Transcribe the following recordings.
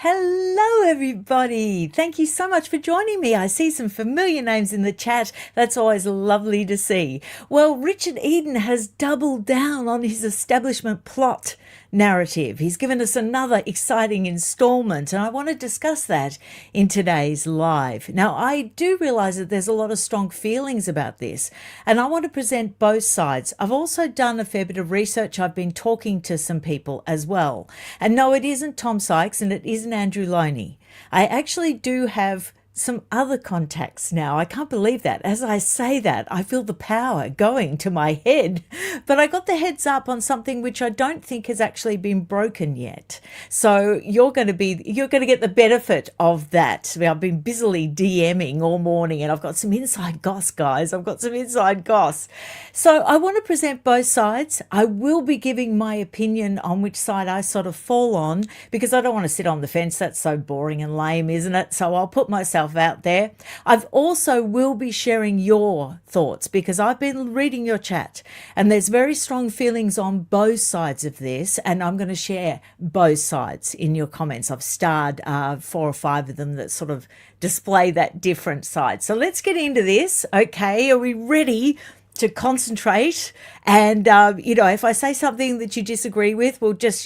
Hello, everybody. Thank you so much for joining me. I see some familiar names in the chat. That's always lovely to see. Well, Richard Eden has doubled down on his establishment plot narrative. He's given us another exciting installment, and I want to discuss that in today's live. Now, I do realize that there's a lot of strong feelings about this, and I want to present both sides. I've also done a fair bit of research. I've been talking to some people as well. And no, it isn't Tom Sykes and it isn't Andrew Loney. I actually do have some other contacts now. I can't believe that. As I say that, I feel the power going to my head. But I got the heads up on something which I don't think has actually been broken yet. So you're going to get the benefit of that. I've been busily DMing all morning and I've got some inside goss, guys. I've got some inside goss. So I want to present both sides. I will be giving my opinion on which side I sort of fall on because I don't want to sit on the fence. That's so boring and lame, isn't it? So I'll put myself out there. I've also will be sharing your thoughts because I've been reading your chat and there's very strong feelings on both sides of this, and I'm going to share both sides in your comments. I've starred 4 or 5 of them that sort of display that different side. So let's get into this. Okay, are we ready to concentrate? And if I say something that you disagree with, well, just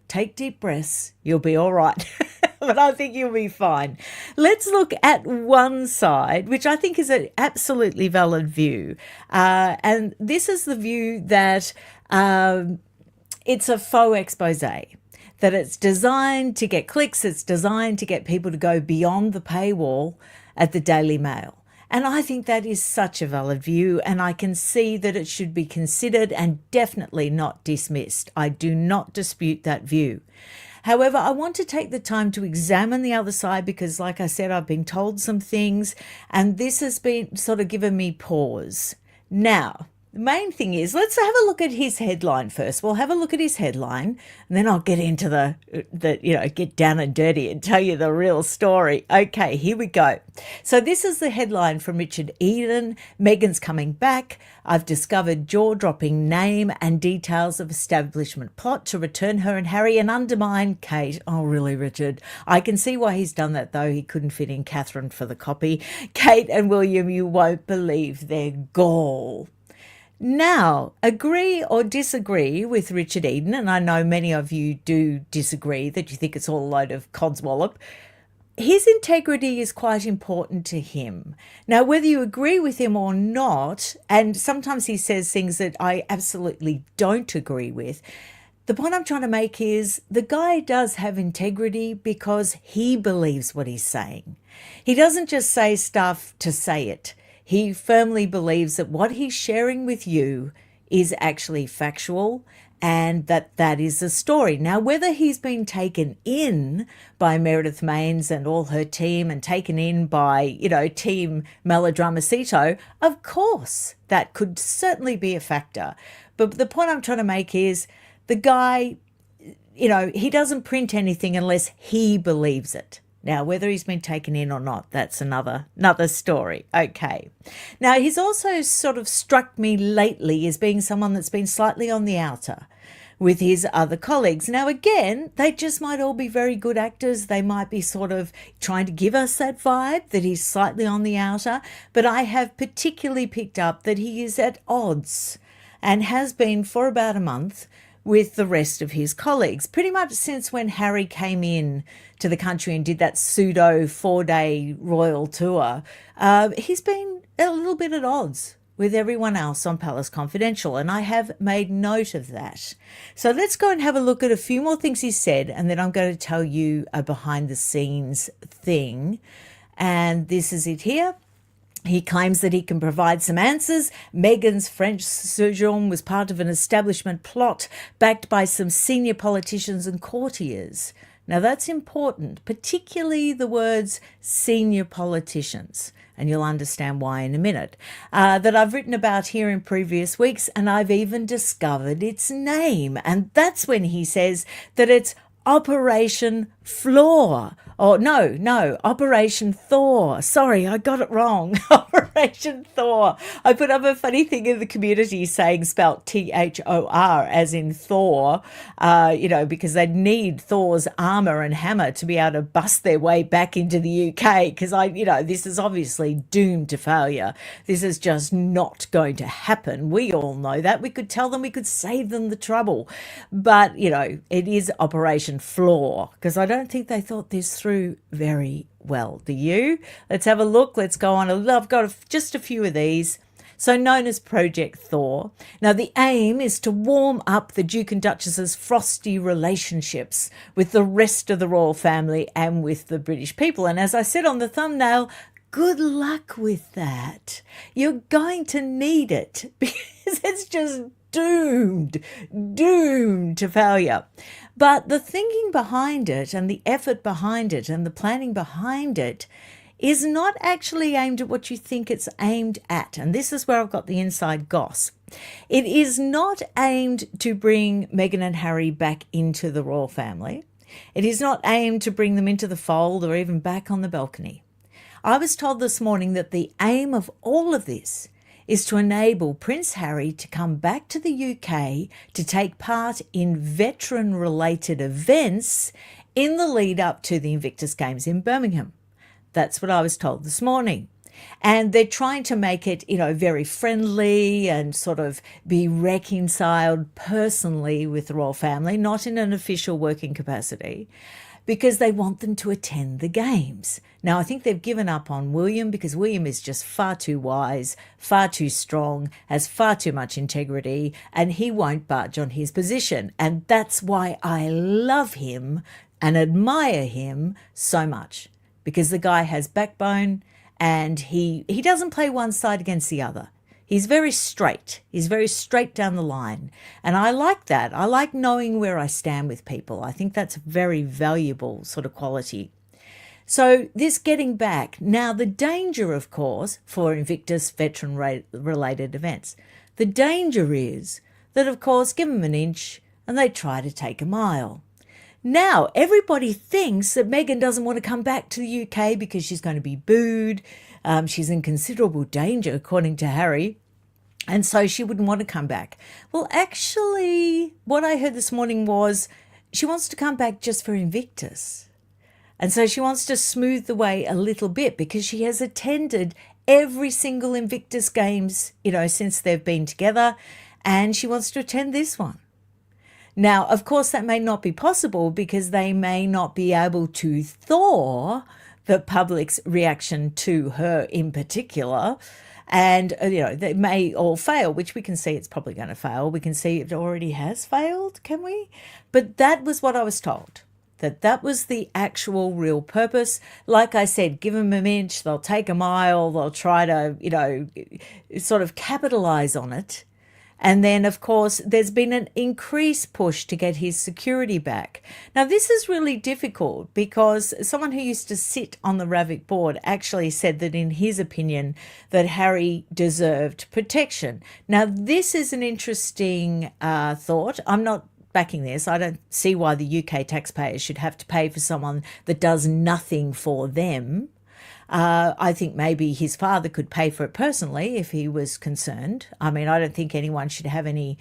take deep breaths. You'll be all right. But I think you'll be fine. Let's look at one side, which I think is an absolutely valid view. And this is the view that it's a faux expose, that it's designed to get clicks, it's designed to get people to go beyond the paywall at the Daily Mail. And I think that is such a valid view, and I can see that it should be considered and definitely not dismissed. I do not dispute that view. However, I want to take the time to examine the other side because, like I said, I've been told some things, and this has been sort of given me pause. Now, the main thing is, let's have a look at his headline first. We'll have a look at his headline, and then I'll get into the get down and dirty and tell you the real story. Okay, here we go. So this is the headline from Richard Eden. Meghan's coming back. I've discovered jaw-dropping name and details of establishment plot to return her and Harry and undermine Kate. Oh, really, Richard? I can see why he's done that, though. He couldn't fit in Catherine for the copy. Kate and William, you won't believe their gall. Now, agree or disagree with Richard Eden, and I know many of you do disagree, that you think it's all a load of codswallop. His integrity is quite important to him. Now, whether you agree with him or not, and sometimes he says things that I absolutely don't agree with, the point I'm trying to make is the guy does have integrity because he believes what he's saying. He doesn't just say stuff to say it. He firmly believes that what he's sharing with you is actually factual and that is the story. Now, whether he's been taken in by Meredith Maines and all her team and taken in by, Team Melodramacito, of course, that could certainly be a factor. But the point I'm trying to make is the guy, he doesn't print anything unless he believes it. Now, whether he's been taken in or not, that's another story. Okay. Now, he's also sort of struck me lately as being someone that's been slightly on the outer with his other colleagues. Now, again, they just might all be very good actors. They might be sort of trying to give us that vibe that he's slightly on the outer. But I have particularly picked up that he is at odds and has been for about a month with the rest of his colleagues, pretty much since when Harry came in to the country and did that pseudo 4-day royal tour. He's been a little bit at odds with everyone else on Palace Confidential, and I have made note of that. So let's go and have a look at a few more things he said, and then I'm going to tell you a behind-the-scenes thing. And this is it here. He claims that he can provide some answers. Meghan's French sojourn was part of an establishment plot backed by some senior politicians and courtiers. Now, that's important, particularly the words senior politicians, and you'll understand why in a minute, that I've written about here in previous weeks, and I've even discovered its name. And that's when he says that it's Operation FLAW. Oh, no, Operation Thaw. Sorry, I got it wrong. Operation Thaw. I put up a funny thing in the community saying spelt Thor as in Thor, because they need Thor's armor and hammer to be able to bust their way back into the UK because this is obviously doomed to failure. This is just not going to happen. We all know that. We could tell them, we could save them the trouble. But, it is Operation FLAW because I don't think they thought this through very well. Do you? Let's have a look. Let's go on. I've got just a few of these. So known as Project Thaw. Now, the aim is to warm up the Duke and Duchess's frosty relationships with the rest of the royal family and with the British people. And as I said on the thumbnail, good luck with that. You're going to need it because it's just doomed to failure. But the thinking behind it and the effort behind it and the planning behind it is not actually aimed at what you think it's aimed at. And this is where I've got the inside goss. It is not aimed to bring Meghan and Harry back into the royal family. It is not aimed to bring them into the fold or even back on the balcony. I was told this morning that the aim of all of this is to enable Prince Harry to come back to the UK to take part in veteran-related events in the lead up to the Invictus Games in Birmingham. That's what I was told this morning. And they're trying to make it, very friendly and sort of be reconciled personally with the royal family, not in an official working capacity, because they want them to attend the games. Now, I think they've given up on William because William is just far too wise, far too strong, has far too much integrity, and he won't budge on his position. And that's why I love him and admire him so much, because the guy has backbone and he doesn't play one side against the other. He's very straight. He's very straight down the line. And I like that. I like knowing where I stand with people. I think that's a very valuable sort of quality. So this getting back. Now, the danger, of course, for Invictus veteran-related events, the danger is that, of course, give them an inch and they try to take a mile. Now, everybody thinks that Meghan doesn't want to come back to the UK because she's going to be booed. She's in considerable danger, according to Harry, and so she wouldn't want to come back. Well, actually, what I heard this morning was she wants to come back just for Invictus. And so she wants to smooth the way a little bit because she has attended every single Invictus Games, since they've been together, and she wants to attend this one. Now, of course, that may not be possible because they may not be able to thaw the public's reaction to her in particular. And, they may all fail, which we can see it's probably going to fail. We can see it already has failed, can we? But that was what I was told, that was the actual real purpose. Like I said, give them an inch, they'll take a mile, they'll try to, sort of capitalize on it. And then, of course, there's been an increased push to get his security back. Now, this is really difficult because someone who used to sit on the Ravic board actually said that, in his opinion, that Harry deserved protection. Now, this is an interesting thought. I'm not backing this. I don't see why the UK taxpayers should have to pay for someone that does nothing for them. I think maybe his father could pay for it personally if he was concerned. I mean, I don't think anyone should have any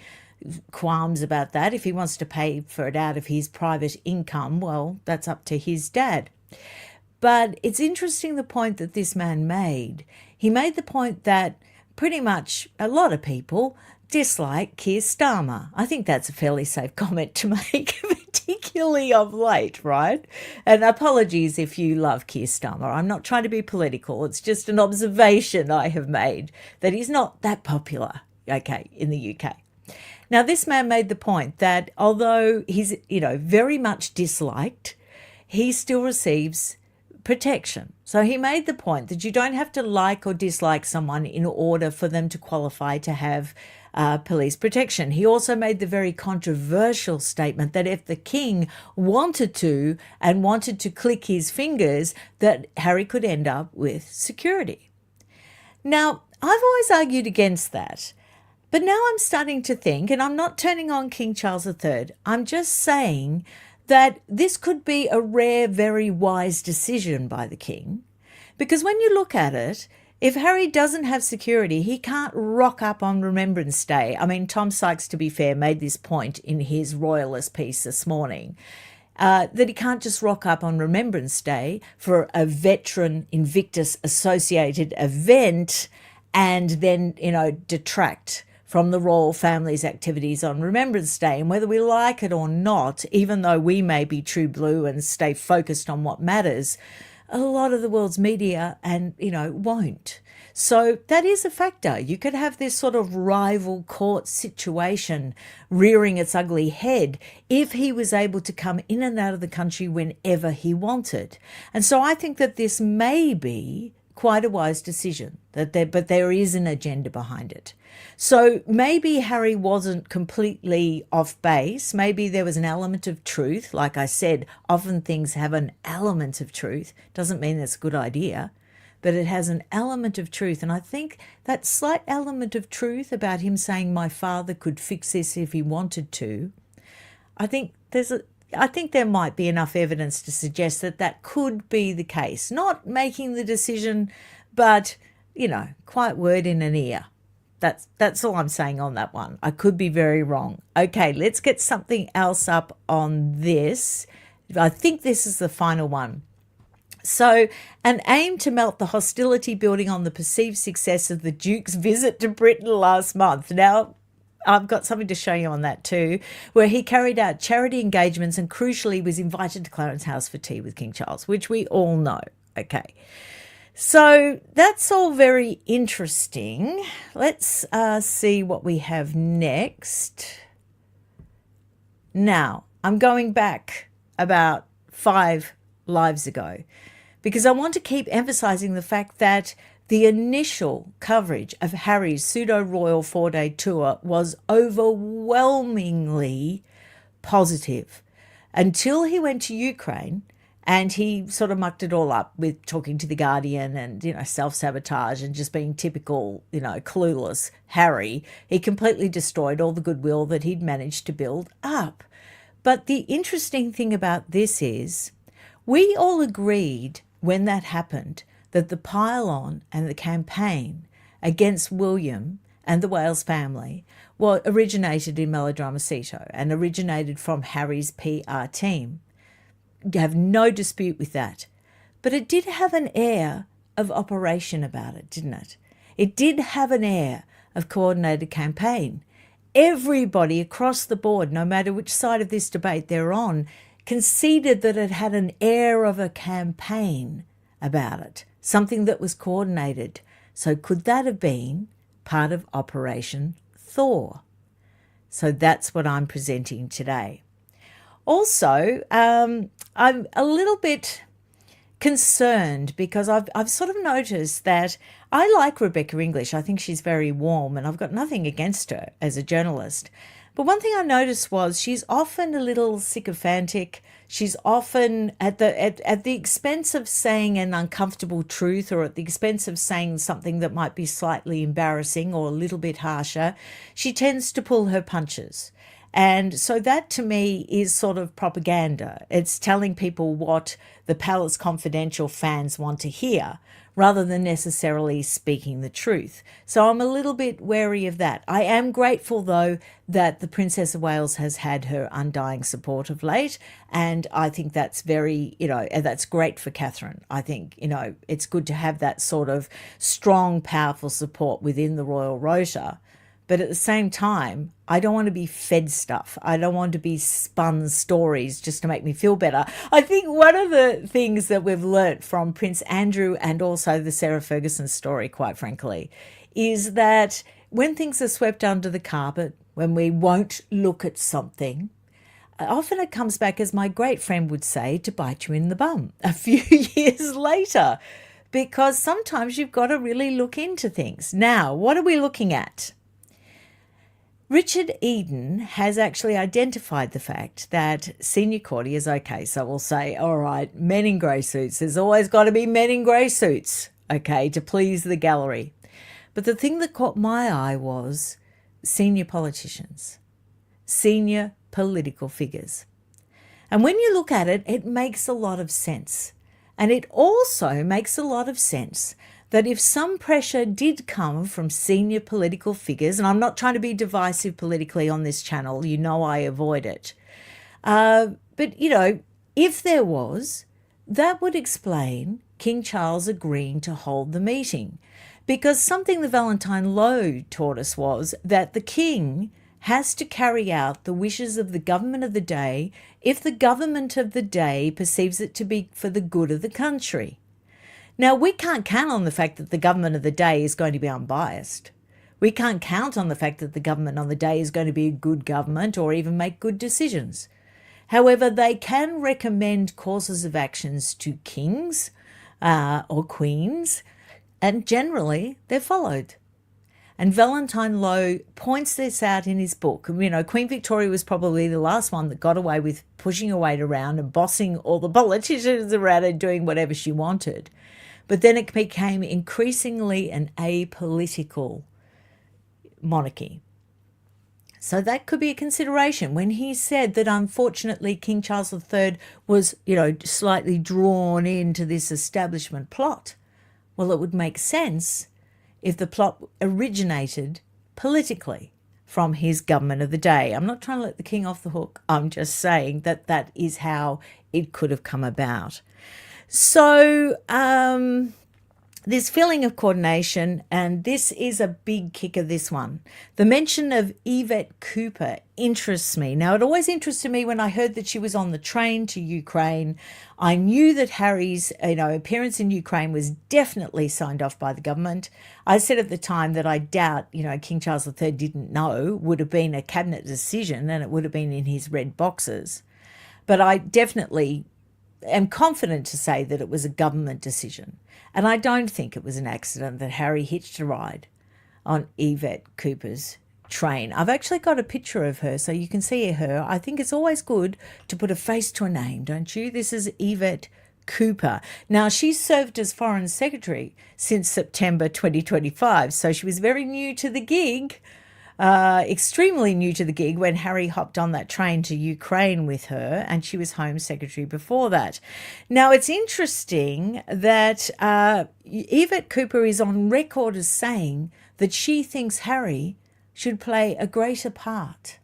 qualms about that. If he wants to pay for it out of his private income, well, that's up to his dad. But it's interesting the point that this man made. He made the point that pretty much a lot of people dislike Keir Starmer. I think that's a fairly safe comment to make, particularly of late, right? And apologies if you love Keir Starmer. I'm not trying to be political. It's just an observation I have made that he's not that popular, in the UK. Now, this man made the point that although he's, very much disliked, he still receives protection. So he made the point that you don't have to like or dislike someone in order for them to qualify to have police protection. He also made the very controversial statement that if the king wanted to click his fingers, that Harry could end up with security. Now, I've always argued against that, but now I'm starting to think, and I'm not turning on King Charles III, I'm just saying that this could be a rare, very wise decision by the king. Because when you look at it, if Harry doesn't have security, he can't rock up on Remembrance Day. I mean, Tom Sykes, to be fair, made this point in his Royalist piece this morning, that he can't just rock up on Remembrance Day for a veteran Invictus associated event and then, detract from the royal family's activities on Remembrance Day. And whether we like it or not, even though we may be true blue and stay focused on what matters, a lot of the world's media won't. So that is a factor. You could have this sort of rival court situation rearing its ugly head if he was able to come in and out of the country whenever he wanted. And so I think that this may be quite a wise decision, but there is an agenda behind it. So maybe Harry wasn't completely off base. Maybe there was an element of truth. Like I said, often things have an element of truth. Doesn't mean it's a good idea, but it has an element of truth. And I think that slight element of truth about him saying my father could fix this if he wanted to, I think there might be enough evidence to suggest that that could be the case. Not making the decision, but, quiet word in an ear. That's all I'm saying on that one. I could be very wrong. Okay, let's get something else up on this. I think this is the final one. So, an aim to melt the hostility building on the perceived success of the Duke's visit to Britain last month. Now, I've got something to show you on that too, where he carried out charity engagements and crucially was invited to Clarence House for tea with King Charles, which we all know. Okay. So that's all very interesting. Let's see what we have next. Now, I'm going back about 5 lives ago because I want to keep emphasizing the fact that the initial coverage of Harry's pseudo-royal 4-day tour was overwhelmingly positive until he went to Ukraine and he sort of mucked it all up with talking to The Guardian and, self-sabotage and just being typical, clueless Harry. He completely destroyed all the goodwill that he'd managed to build up. But the interesting thing about this is we all agreed when that happened that the pile-on and the campaign against William and the Wales family originated in Melodrama Ceto and originated from Harry's PR team. You have no dispute with that. But it did have an air of operation about it, didn't it? It did have an air of coordinated campaign. Everybody across the board, no matter which side of this debate they're on, conceded that it had an air of a campaign about it, something that was coordinated. So could that have been part of Operation Thaw? So that's what I'm presenting today. Also, I'm a little bit concerned because I've sort of noticed that I like Rebecca English. I think she's very warm and I've got nothing against her as a journalist. But one thing I noticed was she's often a little sycophantic. She's often at the expense of saying an uncomfortable truth or at the expense of saying something that might be slightly embarrassing or a little bit harsher. She tends to pull her punches. And so that to me is sort of propaganda. It's telling people what the Palace Confidential fans want to hear rather than necessarily speaking the truth. So I'm a little bit wary of that. I am grateful, though, that the Princess of Wales has had her undying support of late. And I think that's very, that's great for Catherine. I think, it's good to have that sort of strong, powerful support within the royal rota. But at the same time, I don't want to be fed stuff. I don't want to be spun stories just to make me feel better. I think one of the things that we've learnt from Prince Andrew and also the Sarah Ferguson story, quite frankly, is that when things are swept under the carpet, when we won't look at something, often it comes back, as my great friend would say, to bite you in the bum a few years later, because sometimes you've got to really look into things. Now, what are we looking at? Richard Eden has actually identified the fact that senior courtiers, okay, so we'll say, all right, men in grey suits. There's always got to be men in grey suits, okay, to please the gallery. But the thing that caught my eye was senior politicians, senior political figures. And when you look at it, it makes a lot of sense. And it also makes a lot of sense that if some pressure did come from senior political figures, and I'm not trying to be divisive politically on this channel, you know I avoid it. But, you know, if there was, that would explain King Charles agreeing to hold the meeting. Because something the Valentine Law taught us was that the king has to carry out the wishes of the government of the day if the government of the day perceives it to be for the good of the country. Now, we can't count on the fact that the government of the day is going to be unbiased. We can't count on the fact that the government on the day is going to be a good government or even make good decisions. However, they can recommend courses of actions to kings or queens, and generally they're followed. And Valentine Law points this out in his book. You know, Queen Victoria was probably the last one that got away with pushing her weight around and bossing all the politicians around and doing whatever she wanted. But then it became increasingly an apolitical monarchy. So that could be a consideration when he said that unfortunately King Charles III was, you know, slightly drawn into this establishment plot. Well, it would make sense if the plot originated politically from his government of the day. I'm not trying to let the king off the hook. I'm just saying that that is how it could have come about. So this feeling of coordination, and this is a big kicker, this one. The mention of Yvette Cooper interests me. Now, it always interested me when I heard that she was on the train to Ukraine. I knew that Harry's appearance in Ukraine was definitely signed off by the government. I said at the time that I doubt, King Charles III didn't know, would have been a cabinet decision and it would have been in his red boxes. But I definitely am confident to say that it was a government decision. And I don't think it was an accident that Harry hitched a ride on Yvette Cooper's train. I've actually got a picture of her so you can see her. I think it's always good to put a face to a name, don't you? This is Yvette Cooper. Now, she's served as Foreign Secretary since September 2025, so she was very new to the gig. Extremely new to the gig when Harry hopped on that train to Ukraine with her, and she was Home Secretary before that. Now, it's interesting that Yvette Cooper is on record as saying that she thinks Harry should play a greater part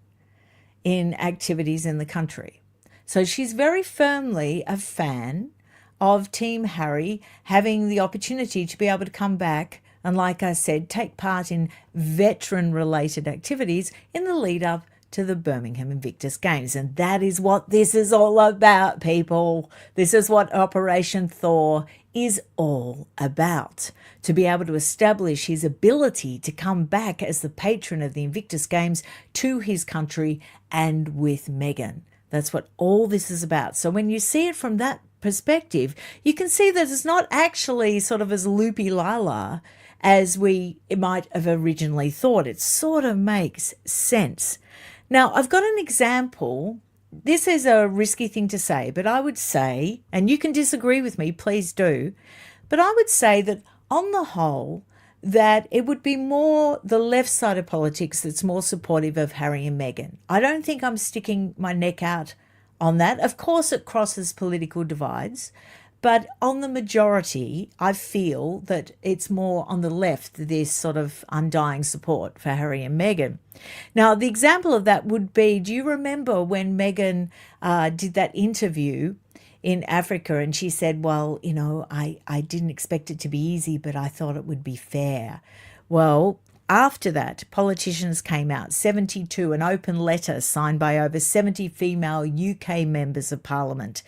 in activities in the country. So she's very firmly a fan of Team Harry having the opportunity to be able to come back and, like I said, take part in veteran-related activities in the lead-up to the Birmingham Invictus Games. And that is what this is all about, people. This is what Operation Thaw is all about. To be able to establish his ability to come back as the patron of the Invictus Games to his country and with Meghan. That's what all this is about. So when you see it from that perspective, you can see that it's not actually sort of as loopy-la-la as we might have originally thought. It sort of makes sense. Now, I've got an example. This is a risky thing to say, but I would say, and you can disagree with me, please do, but I would say that on the whole, that it would be more the left side of politics that's more supportive of Harry and Meghan. I don't think I'm sticking my neck out on that. Of course, it crosses political divides, but on the majority, I feel that it's more on the left, this sort of undying support for Harry and Meghan. Now, the example of that would be, do you remember when Meghan did that interview in Africa and she said, well, I didn't expect it to be easy, but I thought it would be fair. Well, after that, politicians came out, 72, an open letter signed by over 70 female UK members of Parliament,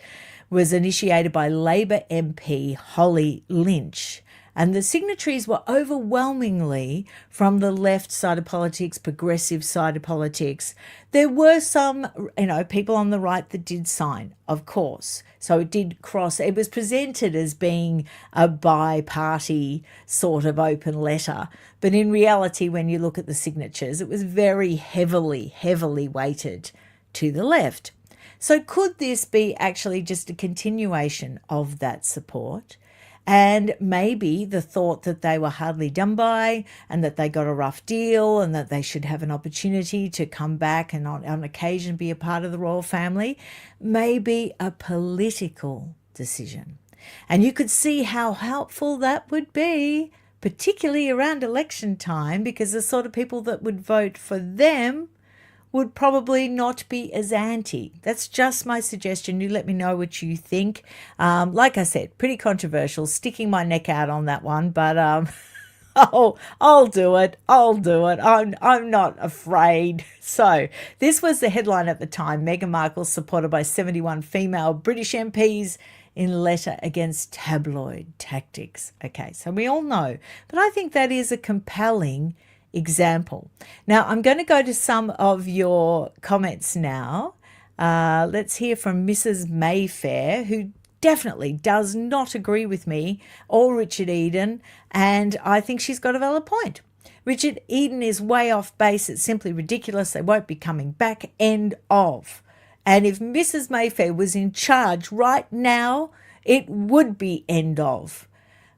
was initiated by Labour MP Holly Lynch. And the signatories were overwhelmingly from the left side of politics, progressive side of politics. There were some, people on the right that did sign, of course. So it did cross. It was presented as being a bi-party sort of open letter. But in reality, when you look at the signatures, it was very heavily weighted to the left. So could this be actually just a continuation of that support? And maybe the thought that they were hardly done by and that they got a rough deal and that they should have an opportunity to come back and on occasion be a part of the royal family may be a political decision. And you could see how helpful that would be, particularly around election time, because the sort of people that would vote for them would probably not be as anti. That's just my suggestion. You let me know what you think. Like I said, pretty controversial, sticking my neck out on that one, but I'll do it. I'll do it. I'm not afraid. So this was the headline at the time. Meghan Markle supported by 71 female British MPs in letter against tabloid tactics. Okay, so we all know, but I think that is a compelling example. Now, I'm going to go to some of your comments now. Let's hear from Mrs. Mayfair, who definitely does not agree with me or Richard Eden, and I think she's got a valid point. Richard Eden is way off base. It's simply ridiculous. They won't be coming back. End of. And if Mrs. Mayfair was in charge right now, it would be end of.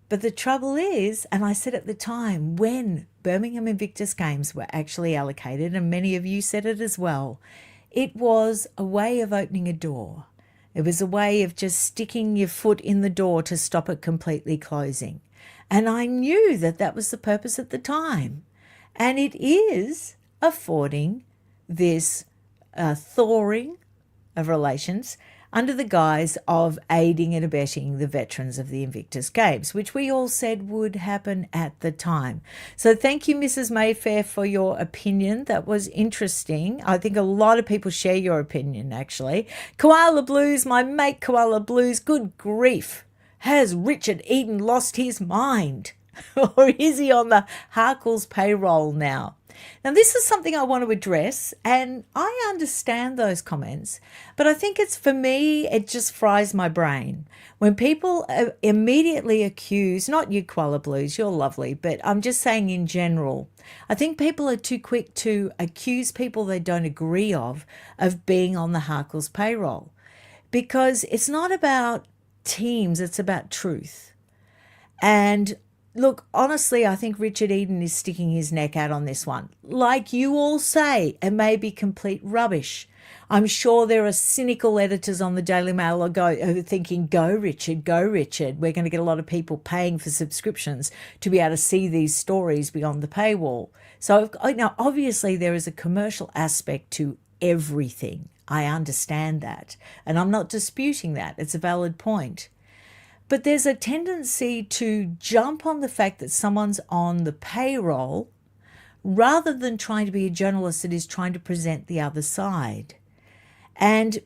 But the trouble is, and I said at the time, when Birmingham Invictus Games were actually allocated, and many of you said it as well, it was a way of opening a door. It was a way of just sticking your foot in the door to stop it completely closing. And I knew that that was the purpose at the time. And it is affording this thawing of relations under the guise of aiding and abetting the veterans of the Invictus Games, which we all said would happen at the time. So thank you, Mrs. Mayfair, for your opinion. That was interesting. I think a lot of people share your opinion, actually. Koala Blues, my mate Koala Blues, good grief. Has Richard Eden lost his mind? Or is he on the Harkle's payroll now? Now, this is something I want to address, and I understand those comments, but I think it's, for me, it just fries my brain. When people immediately accuse, not you, Koala Blues, you're lovely, but I'm just saying in general, I think people are too quick to accuse people they don't agree of being on the Harkle's payroll, because it's not about teams, it's about truth. And look, honestly, I think Richard Eden is sticking his neck out on this one. Like you all say, it may be complete rubbish. I'm sure there are cynical editors on the Daily Mail who are thinking, go Richard, go Richard. We're going to get a lot of people paying for subscriptions to be able to see these stories beyond the paywall. So now, obviously, there is a commercial aspect to everything. I understand that. And I'm not disputing that. It's a valid point. But there's a tendency to jump on the fact that someone's on the payroll rather than trying to be a journalist that is trying to present the other side. And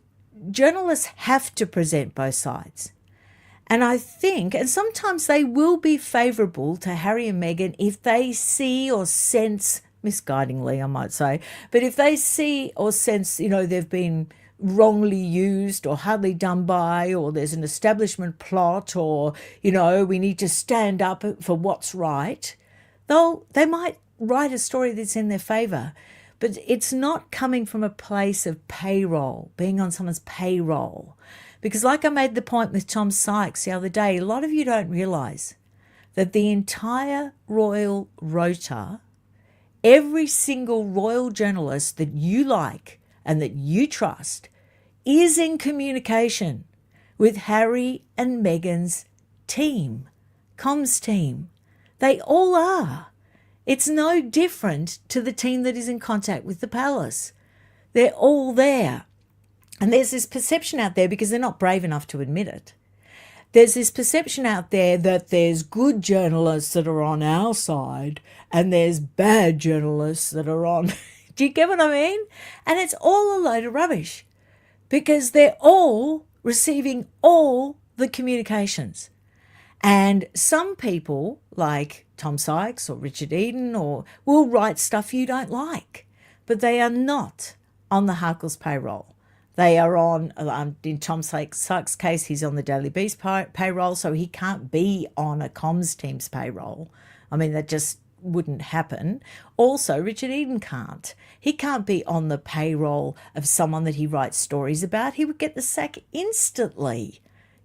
journalists have to present both sides. And I think, and sometimes they will be favourable to Harry and Meghan if they see or sense, misguidingly I might say, but if they see or sense, they've been wrongly used or hardly done by, or there's an establishment plot, or, we need to stand up for what's right, they might write a story that's in their favour. But it's not coming from a place of payroll, being on someone's payroll. Because like I made the point with Tom Sykes the other day, a lot of you don't realise that the entire royal rota, every single royal journalist that you like and that you trust, is in communication with Harry and Meghan's team, comms team. They all are. It's no different to the team that is in contact with the palace. They're all there. And there's this perception out there, because they're not brave enough to admit it. There's this perception out there that there's good journalists that are on our side and there's bad journalists that are on. Do you get what I mean? And it's all a load of rubbish, because they're all receiving all the communications. And some people, like Tom Sykes or Richard Eden, will write stuff you don't like, but they are not on the Harkle's payroll. They are on, in Tom Sykes' case, he's on the Daily Beast payroll, so he can't be on a comms team's payroll. I mean, that just wouldn't happen. Also, Richard Eden can't. He can't be on the payroll of someone that he writes stories about. He would get the sack instantly.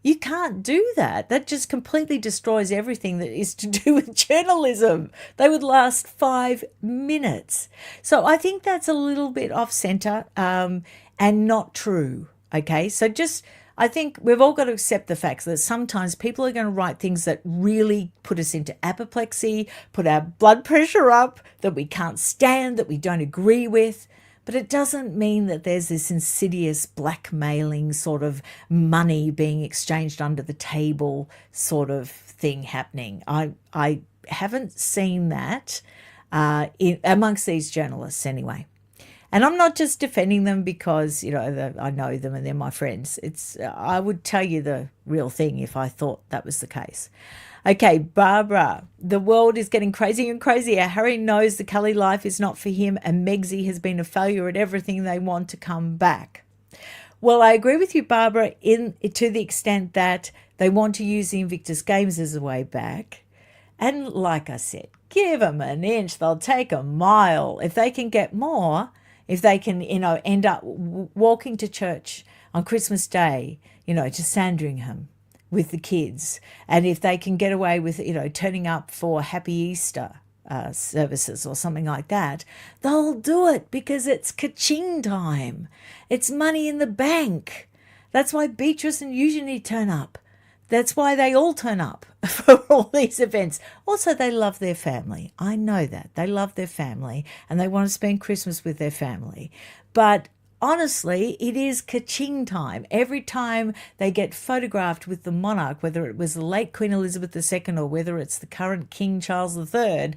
You can't do that. That just completely destroys everything that is to do with journalism. They would last 5 minutes. So I think that's a little bit off center and not true. Okay, so I think we've all got to accept the facts that sometimes people are going to write things that really put us into apoplexy, put our blood pressure up, that we can't stand, that we don't agree with. But it doesn't mean that there's this insidious blackmailing sort of money being exchanged under the table sort of thing happening. I haven't seen that amongst these journalists anyway. And I'm not just defending them because, I know them and they're my friends. I would tell you the real thing if I thought that was the case. Okay, Barbara, the world is getting crazier and crazier. Harry knows the Cully life is not for him, and Megsy has been a failure at everything they want to come back. Well, I agree with you, Barbara, to the extent that they want to use the Invictus Games as a way back. And like I said, give them an inch, they'll take a mile. If they can get more, if they can, end up walking to church on Christmas Day, to Sandringham with the kids, and if they can get away with, turning up for Happy Easter services or something like that, they'll do it because it's ka-ching time. It's money in the bank. That's why Beatrice and Eugenie turn up. That's why they all turn up for all these events. Also, they love their family. I know that. They love their family and they want to spend Christmas with their family. But honestly, it is ka-ching time. Every time they get photographed with the monarch, whether it was the late Queen Elizabeth II or whether it's the current King Charles III,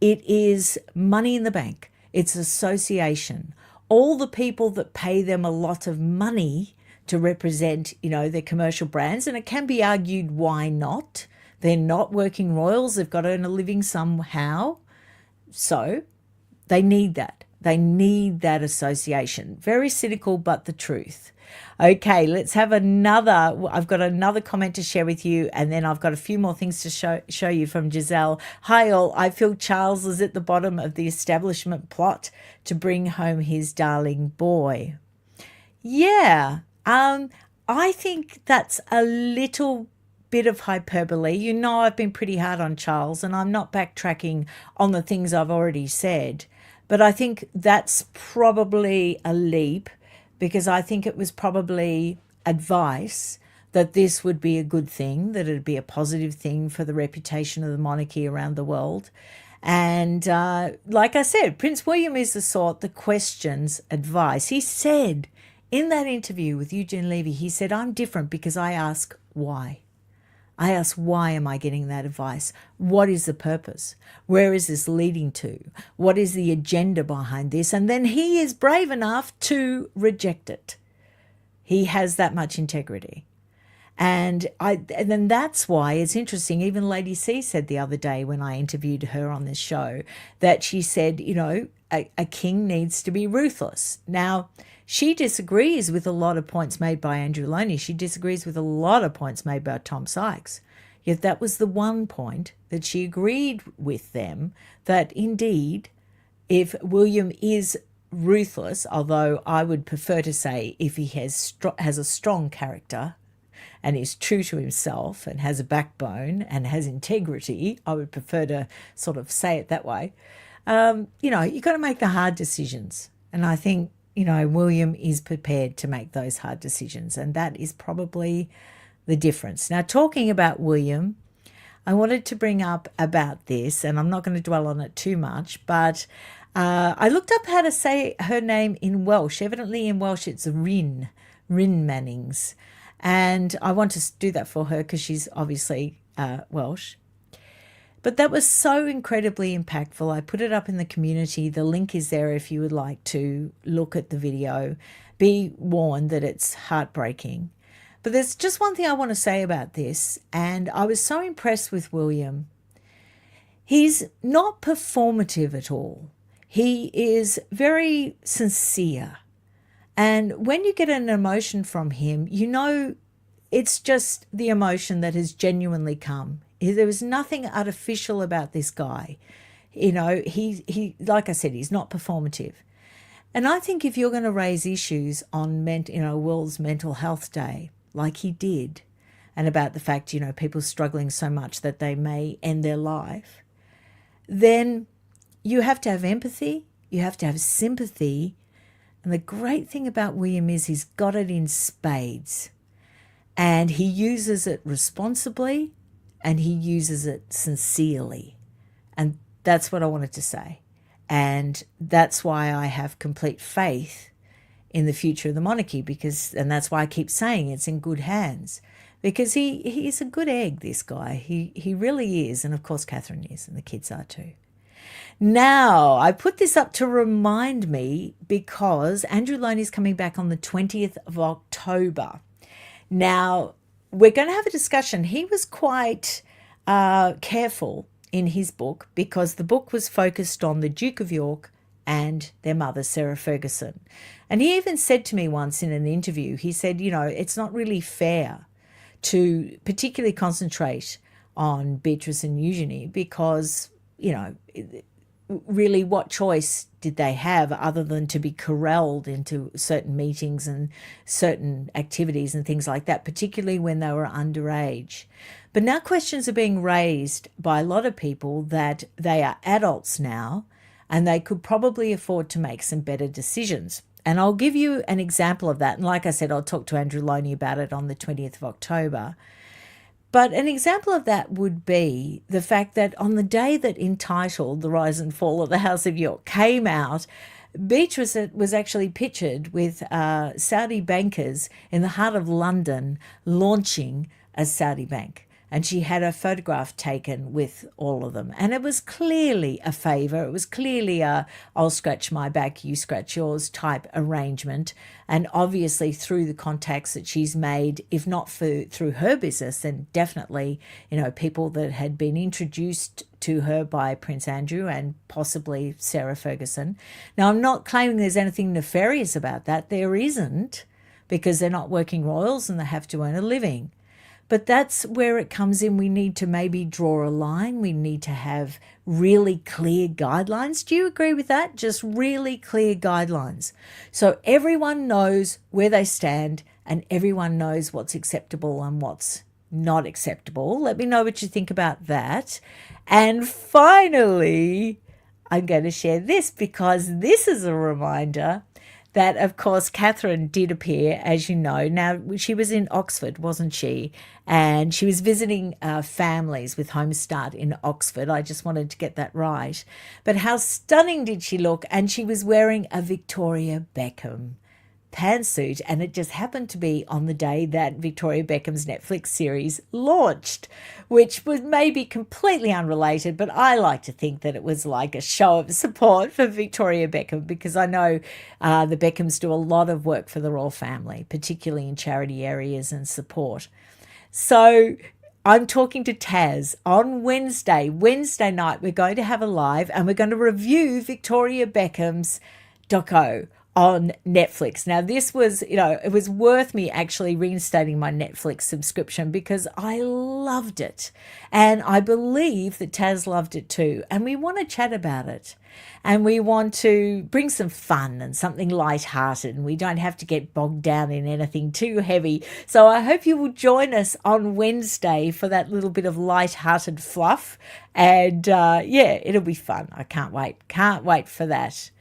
it is money in the bank. It's association. All the people that pay them a lot of money to represent, their commercial brands, and it can be argued why not. They're not working royals. They've got to earn a living somehow. So they need that. They need that association. Very cynical, but the truth. Okay, let's have I've got another comment to share with you, and then I've got a few more things to show you from Giselle. Hi all, I feel Charles is at the bottom of the establishment plot to bring home his darling boy. Yeah, I think that's a little bit of hyperbole. I've been pretty hard on Charles, and I'm not backtracking on the things I've already said. But I think that's probably a leap, because I think it was probably advice that this would be a good thing, that it'd be a positive thing for the reputation of the monarchy around the world. And like I said, Prince William is the sort that questions advice. He said in that interview with Eugene Levy, he said, I'm different because I ask why. I ask, why am I getting that advice? What is the purpose? Where is this leading to? What is the agenda behind this? And then he is brave enough to reject it. He has that much integrity. And then that's why it's interesting. Even Lady C said the other day when I interviewed her on this show that she said, a king needs to be ruthless. Now, she disagrees with a lot of points made by Andrew Loney. She disagrees with a lot of points made by Tom Sykes. Yet that was the one point that she agreed with them, that indeed, if William is ruthless, although I would prefer to say if he has a strong character and is true to himself and has a backbone and has integrity, I would prefer to sort of say it that way. You've got to make the hard decisions. And I think, William is prepared to make those hard decisions. And that is probably the difference. Now, talking about William, I wanted to bring up about this, and I'm not going to dwell on it too much, but I looked up how to say her name in Welsh. Evidently in Welsh, it's Rhyn Mannings. And I want to do that for her because she's obviously Welsh. But that was so incredibly impactful. I put it up in the community. The link is there if you would like to look at the video. Be warned that it's heartbreaking. But there's just one thing I want to say about this, and I was so impressed with William. He's not performative at all. He is very sincere. And when you get an emotion from him, it's just the emotion that has genuinely come. There was nothing artificial about this guy. He like I said, he's not performative. And I think if you're going to raise issues on World's Mental Health Day, like he did, and about the fact, people struggling so much that they may end their life, then you have to have empathy, you have to have sympathy. And the great thing about William is he's got it in spades. And he uses it responsibly and he uses it sincerely. And that's what I wanted to say. And that's why I have complete faith in the future of the monarchy, and that's why I keep saying it's in good hands, because he's a good egg, this guy. He really is. And of course, Catherine is, and the kids are too. Now, I put this up to remind me because Andrew Loney is coming back on the 20th of October. Now, we're going to have a discussion. He was quite careful in his book because the book was focused on the Duke of York and their mother, Sarah Ferguson. And he even said to me once in an interview, he said, it's not really fair to particularly concentrate on Beatrice and Eugenie because, really what choice did they have other than to be corralled into certain meetings and certain activities and things like that, particularly when they were underage. But now questions are being raised by a lot of people that they are adults now and they could probably afford to make some better decisions. And I'll give you an example of that. And like I said, I'll talk to Andrew Loney about it on the 20th of October. But an example of that would be the fact that on the day that Entitled, The Rise and Fall of the House of York came out, Beatrice was actually pictured with Saudi bankers in the heart of London launching a Saudi bank. And she had a photograph taken with all of them. And it was clearly a favour. It was clearly a I'll scratch my back, you scratch yours type arrangement. And obviously through the contacts that she's made, if not through her business, then definitely, people that had been introduced to her by Prince Andrew and possibly Sarah Ferguson. Now, I'm not claiming there's anything nefarious about that. There isn't, because they're not working royals and they have to earn a living. But that's where it comes in. We need to maybe draw a line. We need to have really clear guidelines. Do you agree with that? Just really clear guidelines. So everyone knows where they stand and everyone knows what's acceptable and what's not acceptable. Let me know what you think about that. And finally, I'm going to share this because this is a reminder that, of course, Catherine did appear, as you know. Now, she was in Oxford, wasn't she? And she was visiting families with Homestart in Oxford. I just wanted to get that right. But how stunning did she look? And she was wearing a Victoria Beckham pantsuit, and it just happened to be on the day that Victoria Beckham's Netflix series launched, which was maybe completely unrelated, but I like to think that it was like a show of support for Victoria Beckham, because I know the Beckhams do a lot of work for the royal family, particularly in charity areas and support. So I'm talking to Taz on Wednesday night. We're going to have a live and we're going to review Victoria Beckham's doco on Netflix. Now, this was, it was worth me actually reinstating my Netflix subscription because I loved it. And I believe that Taz loved it too. And we want to chat about it. And we want to bring some fun and something lighthearted. And we don't have to get bogged down in anything too heavy. So I hope you will join us on Wednesday for that little bit of lighthearted fluff. And it'll be fun. I can't wait. Can't wait for that.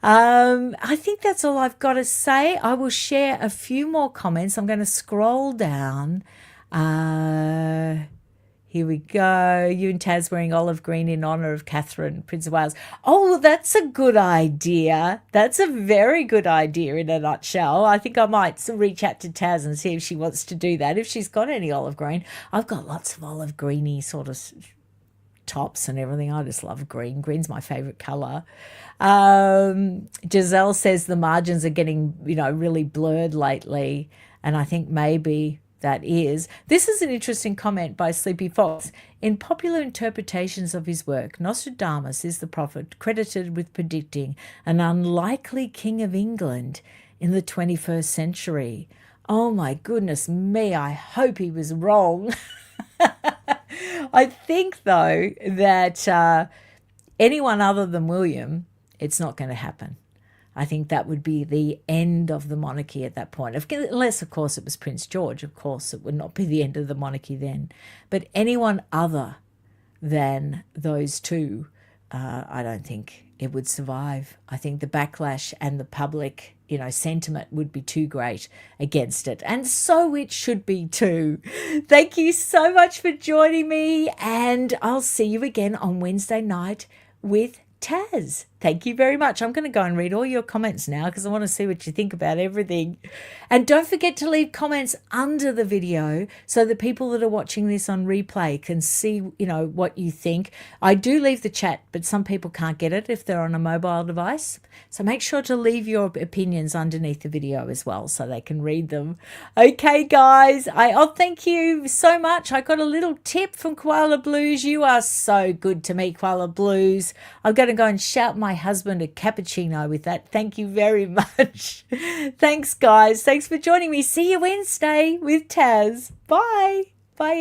I think that's all I've got to say. I will share a few more comments. I'm going to scroll down. Here we go. You and Taz wearing olive green in honour of Catherine, Prince of Wales. Oh, that's a good idea. That's a very good idea in a nutshell. I think I might reach out to Taz and see if she wants to do that, if she's got any olive green. I've got lots of olive greeny sort of tops and everything. I just love green. Green's my favourite colour. Giselle says the margins are getting, really blurred lately. And I think maybe that is. This is an interesting comment by Sleepy Fox. In popular interpretations of his work, Nostradamus is the prophet credited with predicting an unlikely king of England in the 21st century. Oh my goodness me, I hope he was wrong. I think, though, that anyone other than William, it's not going to happen. I think that would be the end of the monarchy at that point. Unless, of course, it was Prince George. Of course, it would not be the end of the monarchy then. But anyone other than those two, I don't think it would survive. I think the backlash and the public, sentiment would be too great against it. And so it should be too. Thank you so much for joining me. And I'll see you again on Wednesday night with Taz. Thank you very much. I'm going to go and read all your comments now because I want to see what you think about everything. And don't forget to leave comments under the video so the people that are watching this on replay can see, what you think. I do leave the chat, but some people can't get it if they're on a mobile device. So make sure to leave your opinions underneath the video as well so they can read them. Okay, guys. Thank you so much. I got a little tip from Koala Blues. You are so good to me, Koala Blues. I'm going to go and shout my husband a cappuccino with that. Thank you very much. Thanks, guys. Thanks for joining me. See you Wednesday with Taz. Bye. Bye.